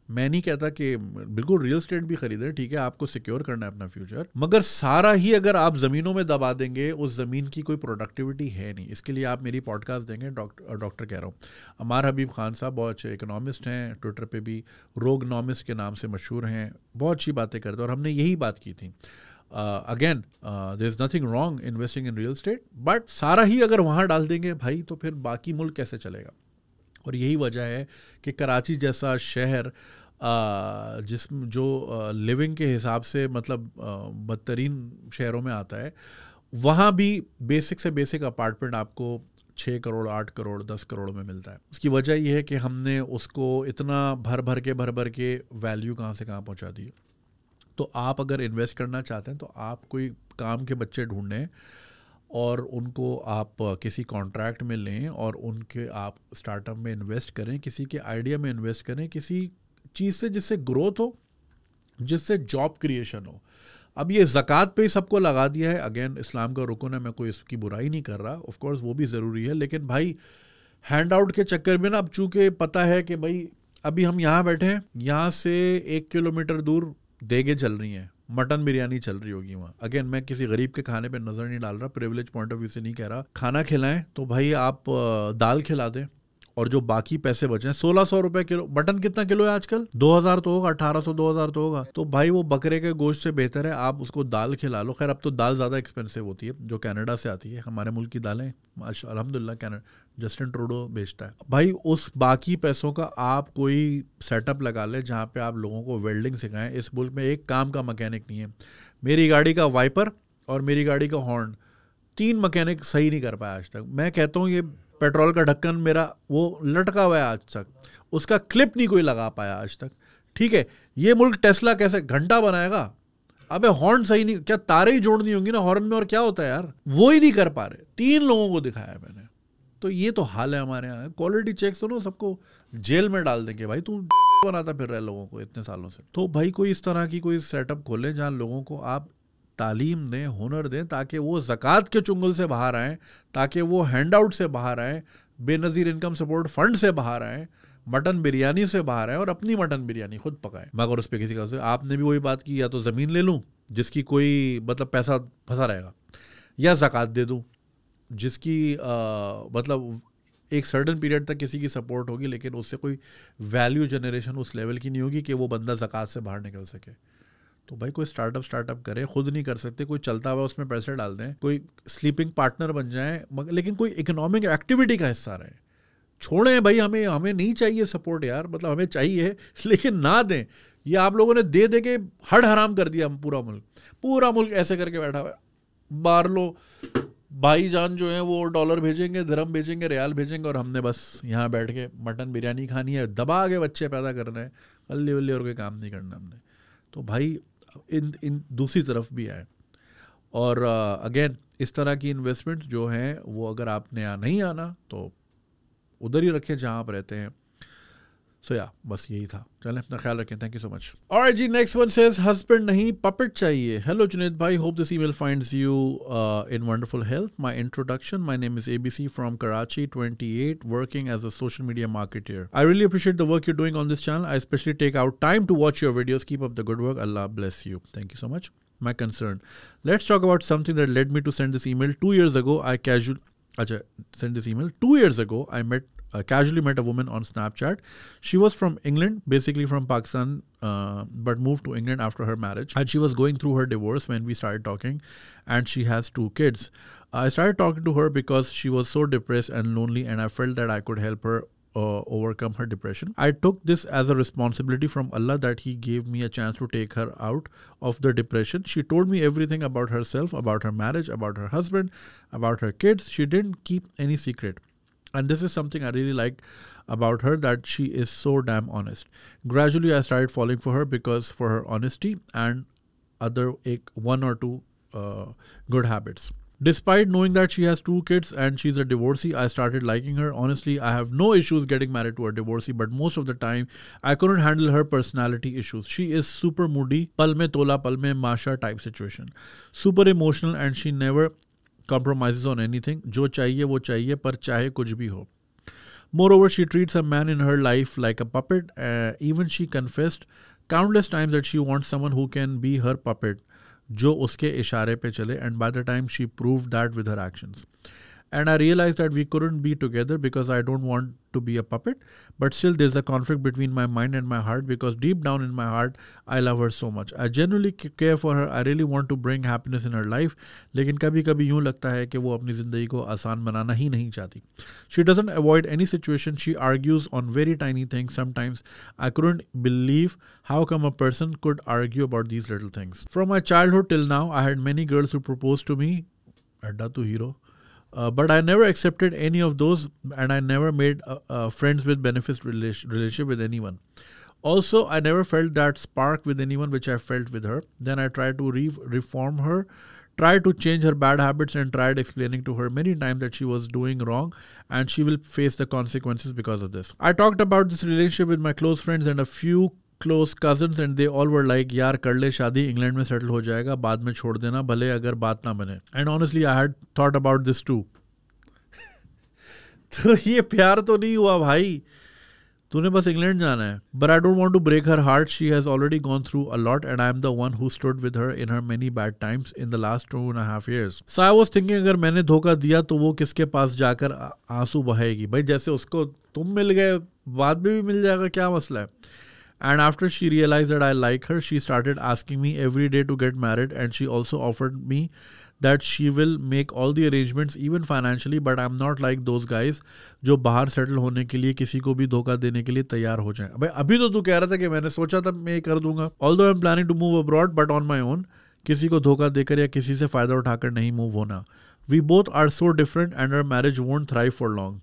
میں نہیں کہتا کہ بالکل ریل اسٹیٹ بھی خریدیں, ٹھیک ہے, آپ کو سیکیور کرنا ہے اپنا فیوچر, مگر سارا ہی اگر آپ زمینوں میں دبا دیں گے, اس زمین کی کوئی پروڈکٹیوٹی ہے نہیں. اس کے لیے آپ میری پوڈ کاسٹ دیں گے, ڈاکٹر کہہ رہا ہوں, عمار حبیب خان صاحب بہت اچھے اکنامسٹ ہیں, ٹویٹر پہ بھی روگنامسٹ کے نام سے مشہور ہیں, بہت اچھی باتیں کرتے ہیں, اور ہم نے یہی بات کی تھی. Again there is nothing wrong investing in real estate, but سارا ہی اگر وہاں ڈال دیں گے بھائی, تو پھر باقی ملک کیسے چلے گا؟ اور یہی وجہ ہے کہ کراچی جیسا شہر جو لیونگ کے حساب سے مطلب بدترین شہروں میں آتا ہے, وہاں بھی بیسک سے بیسک اپارٹمنٹ آپ کو 6 کروڑ 8 کروڑ 10 کروڑ میں ملتا ہے. اس کی وجہ یہ ہے کہ ہم نے اس کو اتنا بھر کے ویلیو کہاں سے کہاں پہنچا دی. تو آپ اگر انویسٹ کرنا چاہتے ہیں تو آپ کوئی کام کے بچے ڈھونڈیں, اور ان کو آپ کسی کانٹریکٹ میں لیں, اور ان کے آپ اسٹارٹ اپ میں انویسٹ کریں, کسی کے آئیڈیا میں انویسٹ کریں, کسی چیز سے جس سے گروتھ ہو, جس سے جاب کریشن ہو. اب یہ زکوٰۃ پہ ہی سب کو لگا دیا ہے. اگین اسلام کا رکن ہے, میں کوئی اس کی برائی نہیں کر رہا, آف کورس وہ بھی ضروری ہے, لیکن بھائی ہینڈ آؤٹ کے چکر میں نا, اب چونکہ پتہ ہے کہ بھائی ابھی ہم یہاں بیٹھے ہیں, یہاں سے 1 کلومیٹر دور دیگیں چل رہی ہیں, مٹن بریانی چل رہی ہوگی وہاں. اگین میں کسی غریب کے کھانے پہ نظر نہیں ڈال رہا, پریولیج پوائنٹ آف ویو سے نہیں کہہ رہا. کھانا کھلائیں تو بھائی آپ دال کھلا دیں, اور جو باقی پیسے بچیں, 1600 روپے کلو مٹن, کتنا کلو ہے آج کل؟ 2000 تو ہوگا, 1800 2000 تو ہوگا. تو بھائی وہ بکرے کے گوشت سے بہتر ہے آپ اس کو دال کھلا لو. خیر اب تو دال زیادہ ایکسپینسو ہوتی ہے, جو کینیڈا سے آتی ہے, ہمارے ملک کی دالیں الحمد للہ جسٹن ٹروڈو بیچتا ہے. بھائی اس باقی پیسوں کا آپ کوئی سیٹ اپ لگا لیں جہاں پہ آپ لوگوں کو ویلڈنگ سکھائیں. اس ملک میں ایک کام کا مکینک نہیں ہے. میری گاڑی کا وائپر اور میری گاڑی کا ہارن 3 مکینک صحیح نہیں کر پایا آج تک. میں کہتا ہوں یہ پیٹرول کا ڈھکن میرا وہ لٹکا ہوا ہے آج تک, اس کا کلپ نہیں کوئی لگا پایا آج تک. ٹھیک ہے, یہ ملک ٹیسلا کیسے گھنٹہ بنائے گا؟ ابے ہارن صحیح نہیں, کیا تارے ہی جوڑنی ہوں گی نا ہارن میں, اور کیا ہوتا ہے یار, وہ ہی نہیں کر پا رہے. 3 لوگوں کو دکھایا میں نے. تو یہ تو حال ہے ہمارے یہاں. کوالٹی چیکس تو نا سب کو جیل میں ڈال دیں گے بھائی, تو بناتا پھر رہے لوگوں کو اتنے سالوں سے. تو بھائی کوئی اس طرح کی کوئی سیٹ اپ کھولیں جہاں لوگوں کو آپ تعلیم دیں, ہنر دیں, تاکہ وہ زکوٰۃ کے چنگل سے باہر آئیں, تاکہ وہ ہینڈ آؤٹ سے باہر آئیں, بے نظیر انکم سپورٹ فنڈ سے باہر آئیں, مٹن بریانی سے باہر آئیں اور اپنی مٹن بریانی خود پکائیں. مگر اس پہ کسی کا آپ نے بھی وہی بات کی, یا تو زمین لے لوں جس کی کوئی مطلب پیسہ پھنسا رہے گا, یا زکوٰۃ دے دوں جس کی مطلب ایک سرٹن پیریڈ تک کسی کی سپورٹ ہوگی, لیکن اس سے کوئی ویلیو جنریشن اس لیول کی نہیں ہوگی کہ وہ بندہ زکوٰۃ سے باہر نکل سکے. تو بھائی کوئی اسٹارٹ اپ کرے, خود نہیں کر سکتے, کوئی چلتا ہوا اس میں پیسے ڈال دیں, کوئی سلیپنگ پارٹنر بن جائیں, لیکن کوئی اکنامک ایکٹیویٹی کا حصہ رہیں. چھوڑیں بھائی, ہمیں نہیں چاہیے سپورٹ یار, مطلب ہمیں چاہیے لیکن نہ دیں. یہ آپ لوگوں نے دے کے ہڑ حرام کر دیا. پورا ملک ایسے کر کے بیٹھا ہوا ہے. باہر لو بھائی جان جو ہیں وہ ڈالر بھیجیں گے, درہم بھیجیں گے, ریال بھیجیں گے, اور ہم نے بس یہاں بیٹھ کے مٹن بریانی کھانی ہے, دبا کے بچے پیدا کرنا ہے, ولی اور کوئی کام نہیں کرنا ہم نے. تو بھائی ان دوسری طرف بھی آئے. اور اگین اس طرح کی انویسٹمنٹ جو ہیں وہ اگر آپ نے یہاں نہیں آنا تو ادھر ہی رکھیں جہاں آپ رہتے ہیں. سو یا بس یہی تھا. چلیں اپنا خیال رکھیں. Thank you so much. alright جی, نیکسٹ ون سیز ہسبینڈ نہیں پپٹ چاہیے. ہیلو جنید بھائی, hope this email finds you in wonderful health. My introduction, my name is ABC from Karachi, 28, working as a social media marketer. I really appreciate the work you're doing on this channel. I especially take out time to watch your videos. Keep up the good work. Allah bless you. Thank you so much. My concern. Let's talk about something that led me to send this email. 2 years ago, I casually met a woman on Snapchat. She was from England, basically from Pakistan, but moved to England after her marriage. And she was going through her divorce when we started talking, and she has 2 kids. I started talking to her because she was so depressed and lonely, and I felt that I could help her overcome her depression. I took this as a responsibility from Allah that He gave me a chance to take her out of the depression. She told me everything about herself, about her marriage, about her husband, about her kids. She didn't keep any secret. And this is something I really like about her, that she is so damn honest. Gradually, I started falling for her because for her honesty and other 1 or 2 good habits. Despite knowing that she has 2 kids and she's a divorcee, I started liking her. Honestly, I have no issues getting married to a divorcee, but most of the time, I couldn't handle her personality issues. She is super moody, pal mein tola, pal mein masha type situation. Super emotional, and she never compromises on anything. Jo chahiye wo chahiye, par chahe kuch bhi ho. Moreover, she treats a man in her life like a puppet. Even she confessed countless times that she wants someone who can be her puppet, جو اس کے اشارے پہ چلے, and by the time she proved that with her actions. And I realized that we couldn't be together because I don't want to be a puppet, but still there's a conflict between my mind and my heart because deep down in my heart, I love her so much. I genuinely care for her. I really want to bring happiness in her life, لیکن کبھی کبھی یوں لگتا ہے کہ وہ اپنی زندگی کو آسان بنانا ہی نہیں چاہتی. She doesn't avoid any situation. She argues on very tiny things. Sometimes I couldn't believe how come a person could argue about these little things. From my childhood till now, I had many girls who proposed to me. Adda to hero. But I never accepted any of those, and I never made friends with benefits relationship with anyone. Also, I never felt that spark with anyone which I felt with her. Then I tried to reform her, tried to change her bad habits, and tried explaining to her many times that she was doing wrong and she will face the consequences because of this. I talked about this relationship with my close friends and a few close cousins, and they all were like, yaar kar le shaadi, England mein settle ho jayega, baad mein chhod dena, bhale agar baat na bane. And honestly, I had thought about this too. تو یہ پیار تو نہیں ہوا بھائی, تو نے بس انگلینڈ جانا ہے. But I don't want to break her heart. She has already gone through a lot, and I am the one who stood with her in her many bad times in the last 2.5 years. So I was thinking, اگر میں نے دھوکہ دیا تو وہ کس کے پاس جا کر آنسو بہائے گی بھائی, جیسے اس کو تم مل گئے بعد میں بھی مل جائے گا, کیا مسئلہ ہے. And after she realized that I like her, she started asking me every day to get married, and she also offered me that she will make all the arrangements even financially, but I'm not like those guys جو باہر settle ہونے کے لیے کسی کو بھی دھوکہ دینے کے لیے تیار ہو جائیں. بھائی ابھی تو کہہ رہا تھا کہ میں نے سوچا تھا میں یہ کر دوں گا. although I'm planning to move abroad but on my own, کسی کو دھوکہ دے کر یا کسی سے فائدہ اٹھا کر نہیں موو ہونا. We both are so different and our marriage won't thrive for long.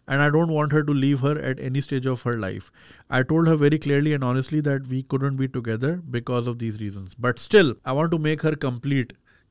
and I don't want her to leave her at any stage of her life. I told her very clearly and honestly that we couldn't be together because of these reasons. But still, I want to make her complete.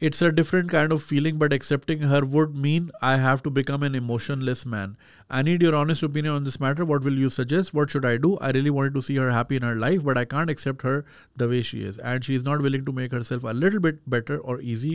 It's a different kind of feeling, but accepting her would mean I have to become an emotionless man. I need your honest opinion on this matter. What will you suggest? What should I do? I really wanted to see her happy in her life, but I can't accept her the way she is. And she is not willing to make herself a little bit better or easy.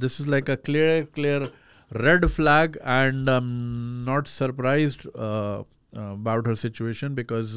this is like a clear red flag, and I'm not surprised about her situation because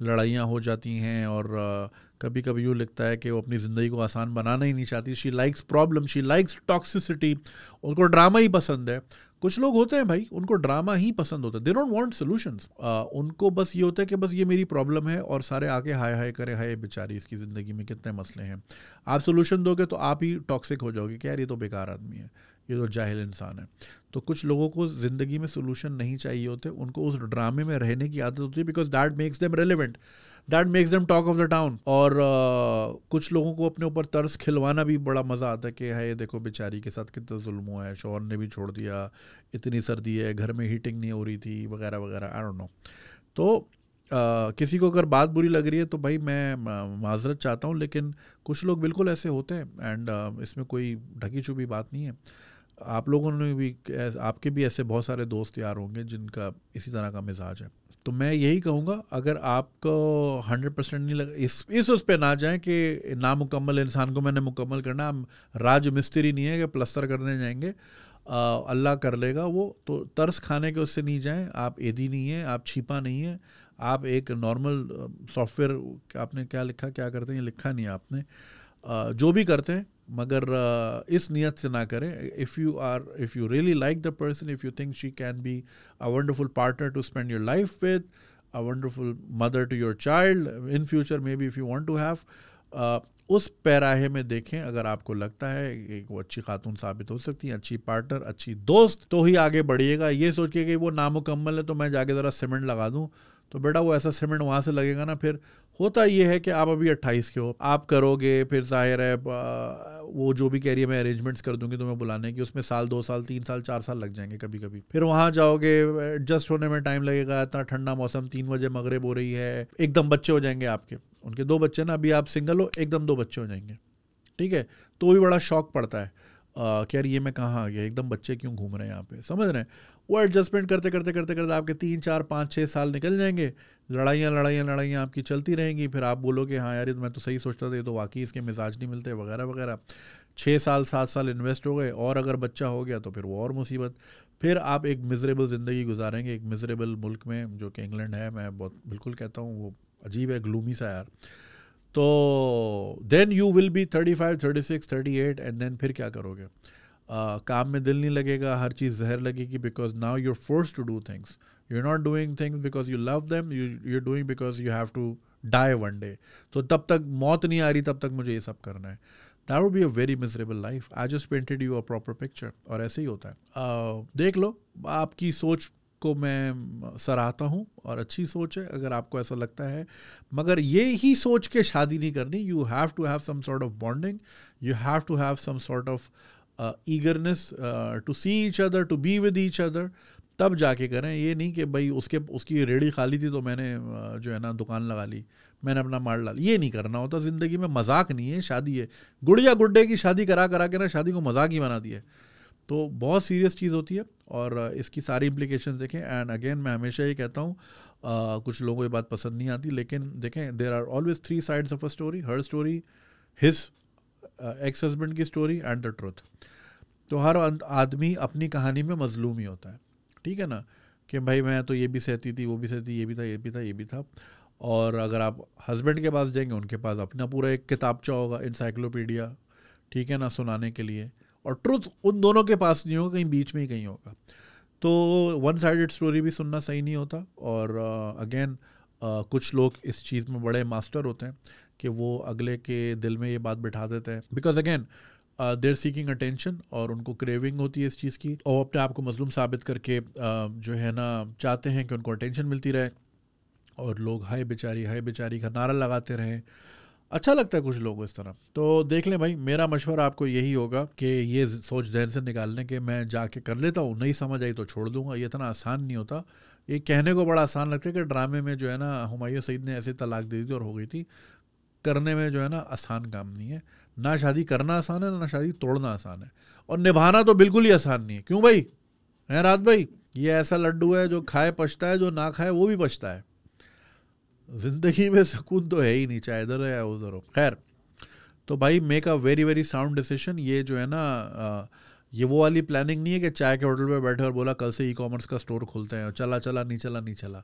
لڑائیاں ہو جاتی ہیں, اور کبھی کبھی یوں لگتا ہے کہ وہ اپنی زندگی کو آسان بنانا ہی نہیں چاہتی. She likes problem, she likes toxicity, ان کو ڈرامہ ہی پسند ہے. کچھ لوگ ہوتے ہیں بھائی, ان کو ڈرامہ ہی پسند ہوتا ہے, دے ڈونٹ وانٹ سولوشنس. ان کو بس یہ ہوتا ہے کہ بس یہ میری پرابلم ہے, اور سارے آگے ہائے ہائے کرے, ہائے بیچاری اس کی زندگی میں کتنے مسئلے ہیں. آپ سولوشن دو گے تو آپ ہی ٹاکسک ہو جاؤ گے کہ یار یہ تو بیکار آدمی ہے, یہ تو جاہل انسان ہے. تو کچھ لوگوں کو زندگی میں سولوشن نہیں چاہیے ہوتے, ان کو اس ڈرامے میں رہنے کی عادت ہوتی ہے, because that makes them relevant, that makes them talk of the town. اور کچھ لوگوں کو اپنے اوپر طرز کھلوانا بھی بڑا مزہ آتا ہے کہ ہے دیکھو بیچاری کے ساتھ کتنا ظلم ہوا ہے, شوہر نے بھی چھوڑ دیا, اتنی سردی ہے, گھر میں ہیٹنگ نہیں ہو رہی تھی, وغیرہ وغیرہ, آئی ڈونٹ نو. تو کسی کو اگر بات بری لگ رہی ہے تو بھائی میں معذرت چاہتا ہوں, لیکن کچھ لوگ بالکل ایسے ہوتے ہیں, اینڈ اس میں کوئی ڈھکی چھپی بات نہیں ہے. آپ لوگوں نے بھی, آپ کے بھی ایسے بہت سارے دوست یار ہوں گے جن کا اسی طرح کا مزاج ہے. تو میں یہی کہوں گا, اگر آپ کو 100% نہیں لگا, اس پہ نہ جائیں کہ نامکمل انسان کو میں نے مکمل کرنا. راج مستری نہیں ہے کہ پلستر کرنے جائیں گے, اللہ کر لے گا وہ. تو ترس کھانے کے اس سے نہیں جائیں. آپ ایدھی نہیں ہیں, آپ چھیپا نہیں ہیں, آپ ایک نارمل سافٹ ویئر, آپ نے کیا لکھا, کیا کرتے ہیں, یہ لکھا نہیں آپ نے, جو بھی کرتے ہیں, مگر اس نیت سے نہ کریں. if you really like the person, if you think she can be a wonderful partner to spend your life with, a wonderful mother to your child in future, maybe if you want to have, اس پیراہے میں دیکھیں. اگر آپ کو لگتا ہے کہ وہ اچھی خاتون ثابت ہو سکتی ہے, اچھی پارٹنر, اچھی دوست, تو ہی آگے بڑھیے گا. یہ سوچ کے کہ وہ نامکمل ہے تو میں جا کے ذرا سیمنٹ لگا دوں, تو بیٹا وہ ایسا سیمنٹ وہاں سے لگے گا نا. پھر ہوتا یہ ہے کہ آپ ابھی 28 کے ہو, آپ کرو گے, پھر ظاہر ہے وہ جو بھی کہہ رہی ہے میں ارینجمنٹس کر دوں گی تمہیں بلانے کی, اس میں سال 2 سال 3 سال 4 سال لگ جائیں گے کبھی کبھی. پھر وہاں جاؤ گے, ایڈجسٹ ہونے میں ٹائم لگے گا, اتنا ٹھنڈا موسم, 3 بجے مغرب ہو رہی ہے, ایک دم بچے ہو جائیں گے آپ کے, ان کے 2 بچے نا, ابھی آپ سنگل ہو, ایک دم 2 بچے ہو جائیں گے, ٹھیک ہے. تو بھی بڑا شوق پڑتا ہے کہ یار یہ میں کہاں آ گیا, ایک دم بچے کیوں گھوم رہے ہیں یہاں پہ, سمجھ رہے ہیں. وہ ایڈجسٹمنٹ کرتے کرتے کرتے کرتے آپ کے 3 4 5 6 سال نکل جائیں گے. لڑائیاں آپ کی چلتی رہیں گی. پھر آپ بولو کہ ہاں یار میں تو صحیح سوچتا تھا, یہ تو واقعی اس کے مزاج نہیں ملتے, وغیرہ وغیرہ. 6 سال 7 سال انویسٹ ہو گئے, اور اگر بچہ ہو گیا تو پھر وہ اور مصیبت. پھر آپ ایک مزریبل زندگی گزاریں گے, ایک مزریبل ملک میں جو کہ انگلینڈ ہے. میں بہت بالکل کہتا ہوں وہ عجیب ہے, گلومی سا یار. تو then you will be 35 36 38, and then پھر کیا کرو گے. کام میں دل نہیں لگے گا, ہر چیز زہر لگے گی, because now you are forced to do things. You are not doing things because you love them, you are doing because you have to die one day. تو تب تک موت نہیں آ رہی, تب تک مجھے یہ سب کرنا ہے. That would be a very miserable life. I just painted you a proper picture. اور ایسے ہی ہوتا ہے. دیکھ لو, آپ کی سوچ کو میں سراہتا ہوں, اور اچھی سوچ ہے اگر آپ کو ایسا لگتا ہے, مگر یہی سوچ کے شادی نہیں کرنی. You have to have some sort of bonding. You have to have some sort of eagerness to see each other, to be with each other. تب جا کے کریں. یہ نہیں کہ بھائی اس کی ریڑھی خالی تھی تو میں نے جو ہے نا دکان لگا لی, میں نے اپنا مال ڈال. یہ نہیں کرنا ہوتا زندگی میں. مذاق نہیں ہے, شادی ہے. گڑیا گڈے کی شادی کرا کے نا شادی کو مذاق ہی بنا دیا ہے. تو بہت سیریس چیز ہوتی ہے, اور اس کی ساری امپلیکیشنز دیکھیں. اینڈ اگین میں ہمیشہ یہ کہتا ہوں, کچھ لوگوں کو یہ بات پسند نہیں آتی, لیکن دیکھیں there are always 3 sides of a story. Her story, his ex husband کی اسٹوری اینڈ دا ٹروتھ. تو ہر آدمی اپنی کہانی میں مظلوم ہی ہوتا ہے, ٹھیک ہے نا, کہ بھائی میں تو یہ بھی سہتی تھی, وہ بھی سہتی, یہ بھی تھا, یہ بھی تھا, یہ بھی تھا. اور اگر آپ ہسبینڈ کے پاس جائیں گے, ان کے پاس اپنا پورا ایک کتابچہ ہوگا, انسائکلوپیڈیا, ٹھیک ہے نا, سنانے کے لیے. اور ٹروتھ ان دونوں کے پاس نہیں ہوگا, کہیں بیچ میں ہی کہیں ہوگا. تو ون سائڈڈ اسٹوری بھی سننا صحیح نہیں ہوتا. اور اگین کچھ لوگ اس چیز میں بڑے ماسٹر ہوتے ہیں کہ وہ اگلے کے دل میں یہ بات بٹھا دیتے ہیں, because again they are seeking attention, اور ان کو کریونگ ہوتی ہے اس چیز کی, اور اپنے آپ کو مظلوم ثابت کر کے جو ہے نا چاہتے ہیں کہ ان کو اٹینشن ملتی رہے, اور لوگ ہائے بیچاری کا نعرہ لگاتے رہیں. اچھا لگتا ہے کچھ لوگوں اس طرح. تو دیکھ لیں بھائی, میرا مشورہ آپ کو یہی ہوگا کہ یہ سوچ ذہن سے نکالنے کہ میں جا کے کر لیتا ہوں, نہیں سمجھ آئی تو چھوڑ دوں گا. یہ اتنا آسان نہیں ہوتا. یہ کہنے کو بڑا آسان لگتا ہے کہ ڈرامے میں جو ہے نا ہمایوں سعید نے ایسے طلاق دے دی تھی اور ہو گئی تھی. کرنے میں جو ہے نا آسان کام نہیں ہے. نہ شادی کرنا آسان ہے, نہ شادی توڑنا آسان ہے, اور نبھانا تو بالکل ہی آسان نہیں ہے. کیوں بھائی, ہیں رات بھائی, یہ ایسا لڈو ہے جو کھائے پچھتا ہے, جو نہ کھائے وہ بھی پچھتا ہے. زندگی میں سکون تو ہے ہی نہیں, چاہے ادھر ہو یا ادھر ہو. خیر, تو بھائی make a very very sound decision. یہ جو ہے نا یہ وہ والی پلاننگ نہیں ہے کہ چائے کے ہوٹل پہ بیٹھے اور بولا کل سے ای کامرس کا اسٹور کھولتے ہیں، چلا نہیں چلا.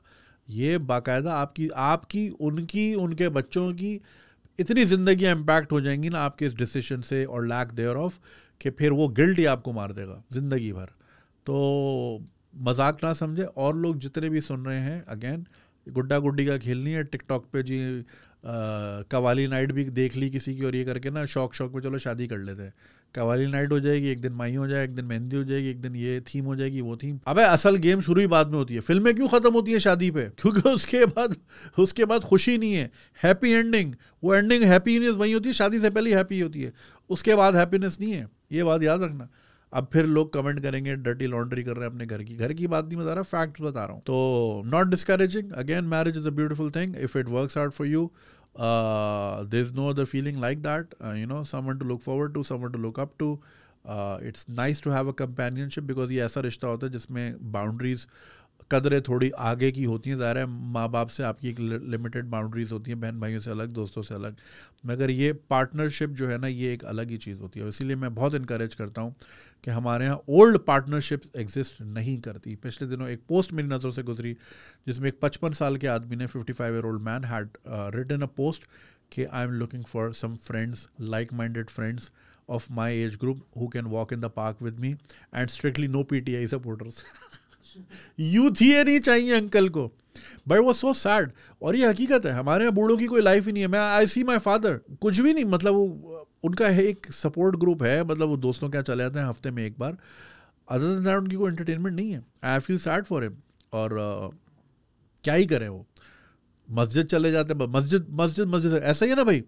یہ باقاعدہ آپ کی ان کے بچوں کی اتنی زندگیاں امپیکٹ ہو جائیں گی نا آپ کے اس ڈیسیشن سے اور لیک دیئر آف، کہ پھر وہ گلٹ ہی آپ کو مار دے گا زندگی بھر. تو مذاق نہ سمجھے. اور لوگ جتنے بھی سن رہے ہیں، اگین گڈا گڈی کا کھیل نہیں ہے. ٹک ٹاک پہ جی قوالی نائٹ بھی دیکھ لی کسی کی، اور یہ کر کے نا شوق پہ چلو شادی کر لیتے ہیں. قوالی نائٹ ہو جائے گی، ایک دن مائی ہو جائے، ایک دن مہندی ہو جائے گی، ایک دن یہ تھیم ہو جائے گی، وہ تھیم. ابے اصل گیم شروع ہی بعد میں ہوتی ہے. فلمیں کیوں ختم ہوتی ہیں شادی پہ؟ کیونکہ اس کے بعد خوشی نہیں ہے، ہیپی اینڈنگ. وہ اینڈنگ ہیپینس وہی ہوتی ہے، شادی سے پہلے ہیپی ہوتی ہے، اس کے بعد ہیپینس نہیں ہے. یہ بات یاد رکھنا. اب پھر لوگ کمنٹ کریں گے ڈرٹی لانڈری کر رہے ہیں اپنے گھر کی بات نہیں بتا رہا، فیکٹ بتا رہا ہوں. تو not discouraging. Again marriage is a beautiful thing if it works out for you. There is no other feeling like that. Someone to look forward to, someone to look up to. It's nice to have a companionship because یہ ایسا رشتہ ہوتا ہے جس میں boundaries قدریں تھوڑی آگے کی ہوتی ہیں. ظاہر ہے ماں باپ سے آپ کی ایک لمیٹڈ باؤنڈریز ہوتی ہیں، بہن بھائیوں سے الگ، دوستوں سے الگ، مگر یہ پارٹنرشپ جو ہے نا یہ ایک الگ ہی چیز ہوتی ہے. اور اسی لیے میں بہت انکریج کرتا ہوں کہ ہمارے یہاں اولڈ پارٹنرشپ ایگزسٹ نہیں کرتی. پچھلے دنوں ایک پوسٹ میری نظروں سے گزری جس میں ایک 55 سال کے آدمی نے 55-year-old man had written a post کہ I am looking for some friends, like-minded friends of my age group who can walk in the park with me and strictly no PTI supporters. Youth ہی نہیں چاہیے uncle کو. But وہ سو sad. اور یہ حقیقت ہے، ہمارے یہاں بوڑھوں کی کوئی لائف ہی نہیں ہے. میں آئی سی مائی فادر، کچھ بھی نہیں، مطلب وہ ان کا ایک سپورٹ گروپ ہے، مطلب وہ دوستوں کیا چلے جاتے ہیں ہفتے میں ایک بار. ادر دین دیٹ ان کی کوئی انٹرٹینمنٹ نہیں ہے. آئی فیل سیڈ فار ہم. اور کیا ہی کریں، وہ مسجد چلے جاتے ہیں. مسجد ایسا ہی ہے نا بھائی،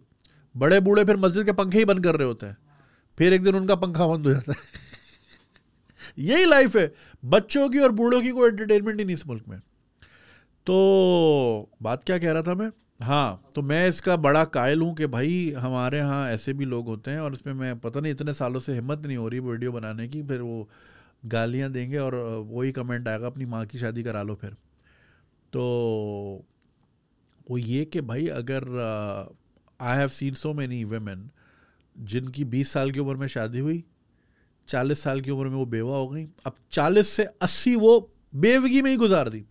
بڑے بوڑھے پھر مسجد کے پنکھے ہی بند کر رہے ہوتے ہیں، پھر ایک دن ان کا پنکھا بند ہو جاتا ہے. یہی لائف ہے. بچوں کی اور بوڑھوں کی کوئی انٹرٹینمنٹ ہی نہیں اس ملک میں. تو بات کیا کہہ رہا تھا میں؟ ہاں، تو میں اس کا بڑا قائل ہوں کہ بھائی ہمارے ہاں ایسے بھی لوگ ہوتے ہیں، اور اس میں پتہ نہیں اتنے سالوں سے ہمت نہیں ہو رہی ویڈیو بنانے کی. پھر وہ گالیاں دیں گے اور وہی کمنٹ آئے گا اپنی ماں کی شادی کرا لو. پھر تو وہ یہ کہ بھائی اگر I have seen so many women جن کی 20 سال کی عمر میں شادی ہوئی، 40 سال کی عمر میں وہ بیوہ ہو گئی. اب 40 سے 80 وہ بیوگی میں ہی گزار دی،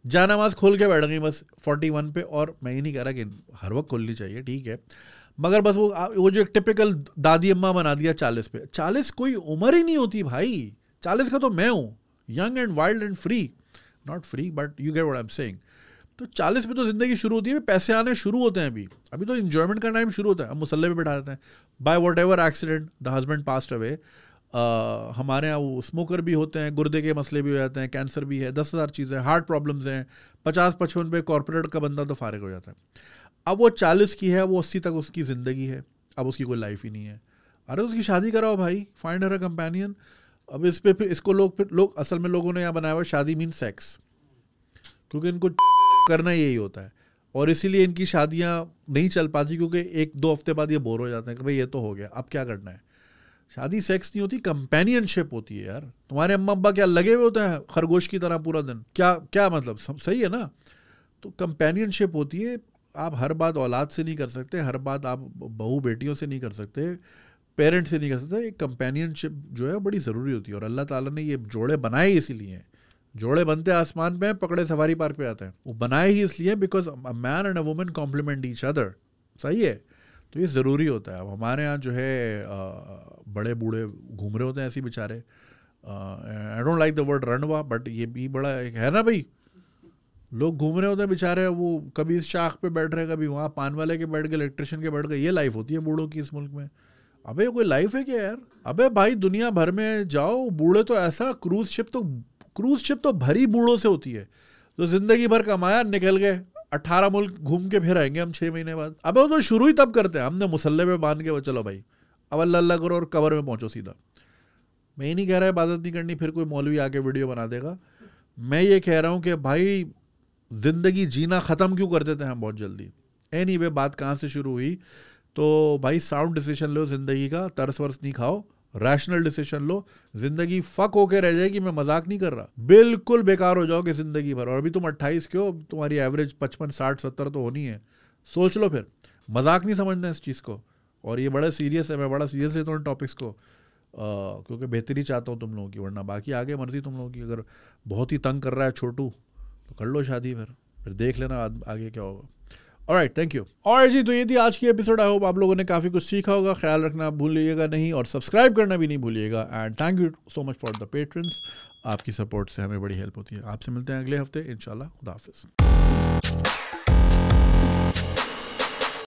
جا نماز کھول کے بیٹھ گئی بس 41 پہ. اور میں یہ نہیں کہہ رہا کہ ہر وقت کھولنی چاہیے، ٹھیک ہے، مگر بس وہ جو ایک ٹپیکل دادی اماں بنا دیا 40 پہ. 40 کوئی عمر ہی نہیں ہوتی بھائی. 40 کا تو میں ہوں، young and wild and free. Not free but you get what I am saying. تو 40 پہ تو زندگی شروع ہوتی ہے، پیسے آنے شروع ہوتے ہیں. ابھی تو انجوائمنٹ کا ٹائم شروع ہوتا ہے. ہم مسلح پہ بٹھا دیتے ہیں. By what ever accident the husband passed away. ہمارے یہاں وہ اسموکر بھی ہوتے ہیں، گردے کے مسئلے بھی ہو جاتے ہیں، کینسر بھی ہے، 10,000 چیزیں، ہارٹ پرابلمز ہیں. 50-55 پہ کارپوریٹ کا بندہ تو فارغ ہو جاتا ہے. اب وہ 40 کی ہے، وہ 80 تک اس کی زندگی ہے. اب اس کی کوئی لائف ہی نہیں ہے. ارے اس کی شادی کراؤ بھائی، فائنڈ ہر اے کمپینین. اب اس پہ پھر اس کو لوگ اصل میں لوگوں نے یہاں بنایا ہوا شادی مین سیکس، کیونکہ ان کو کرنا یہی ہوتا ہے. اور اسی لیے ان کی شادیاں نہیں چل پاتی، کیونکہ 1-2 ہفتے بعد یہ بور ہو جاتے ہیں کہ بھائی یہ تو ہو گیا، اب کیا کرنا ہے. شادی سیکس نہیں ہوتی، کمپینین شپ ہوتی ہے یار. تمہارے اماں ابا کیا لگے ہوئے ہوتے ہیں خرگوش کی طرح پورا دن؟ کیا مطلب؟ صحیح ہے نا. تو کمپینین شپ ہوتی ہے. آپ ہر بات اولاد سے نہیں کر سکتے، ہر بات آپ بہو بیٹیوں سے نہیں کر سکتے، پیرنٹ سے نہیں کر سکتے. ایک کمپینین شپ جو ہے بڑی ضروری ہوتی ہے. اور اللہ تعالیٰ نے یہ جوڑے بنائے اسی لیے ہیں. جوڑے بنتے آسمان پہ، پکڑے سفاری پارک پہ آتے ہیں. وہ بنائے ہی اس لیے because a man and a woman complement each other. صحیح ہے. تو یہ ضروری ہوتا ہے. اب ہمارے یہاں جو ہے بڑے بوڑھے گھوم رہے ہوتے ہیں ایسے بیچارے. I don't like the word رنڈوا، بٹ یہ بھی بڑا ہے نا بھائی. لوگ گھوم رہے ہوتے ہیں بیچارے، وہ کبھی اس شاخ پہ بیٹھ رہے، کبھی وہاں پان والے کے بیٹھ گئے، الیکٹریشین کے بیٹھ گئے. یہ لائف ہوتی ہے بوڑھوں کی اس ملک میں. ابے کوئی لائف ہے کیا یار؟ ابے بھائی دنیا بھر میں جاؤ، بوڑھے تو ایسا کروز شپ تو بھری بوڑھوں سے ہوتی ہے. تو زندگی بھر کمایا، نکل گئے 18 ملک گھوم کے پھر آئیں گے ہم 6 مہینے بعد. ابے وہ تو شروع ہی تب کرتے ہیں. ہم نے مسلح پہ باندھ کے وہ چلو بھائی اب اللہ کرو اور قبر میں پہنچو سیدھا. میں یہ نہیں کہہ رہا عبادت نہیں کرنی، پھر کوئی مولوی آ کے ویڈیو بنا دے گا. میں یہ کہہ رہا ہوں کہ بھائی زندگی جینا ختم کیوں کر دیتے ہیں ہم بہت جلدی. اینی وے بات کہاں سے شروع ہوئی؟ تو بھائی ساؤنڈ ڈیسیشن لو زندگی کا، ترس ورس نہیں کھاؤ، ریشنل ڈیسیشن لو. زندگی فک ہو کے رہ جائے گی، میں مذاق نہیں کر رہا. بالکل بیکار ہو جاؤ گے زندگی بھر. اور ابھی تم 28 کے ہو، تمہاری ایوریج 55 60 70 تو ہونی ہے. سوچ لو. پھر مذاق نہیں سمجھنا اس چیز کو. اور یہ بڑا سیریس ہے، میں بڑا سیریس لیتا ہوں ٹاپکس کو. کیونکہ بہتری چاہتا ہوں تم لوگوں کی, ورنہ باقی آگے مرضی تم لوگوں کی. اگر بہت ہی تنگ کر رہا ہے چھوٹو تو کر لو شادی, پھر دیکھ لینا آگے کیا ہوگا. All right, thank you. اور جی, تو یہ تھی آج کی ایپیسوڈ. آئی ہوپ آپ لوگوں نے کافی کچھ سیکھا ہوگا. خیال رکھنا بھولیے گا نہیں, اور سبسکرائب کرنا بھی نہیں بھولیے گا. And thank you so much for the patrons. آپ کی سپورٹ سے ہمیں بڑی ہیلپ ہوتی ہے. آپ سے ملتے ہیں اگلے ہفتے انشاءاللہ. خدا حافظ.